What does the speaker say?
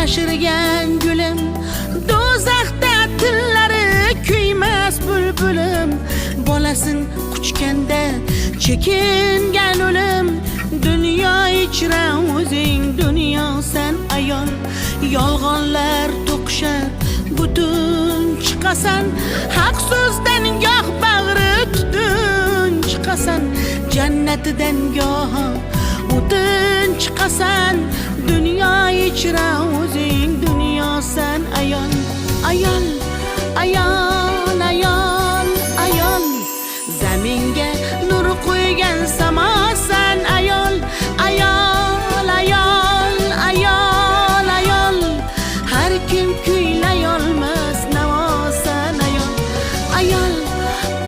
yashirgan gulim, do'zaxda tillari kuymas bulbulim. Bolasin quchganda chekingan o'lim, dunyo ichra o'zing dunyo san ayol. Yolg'onlar to'qishar butun chiqasan, haq so'zdan goh bag'ri tutun chiqasan, jannatidan goh o'tin chiqasan, dunyo ichra o'zing dunyo san ayol. Ayol, ayol, ayol, ayol, zaminga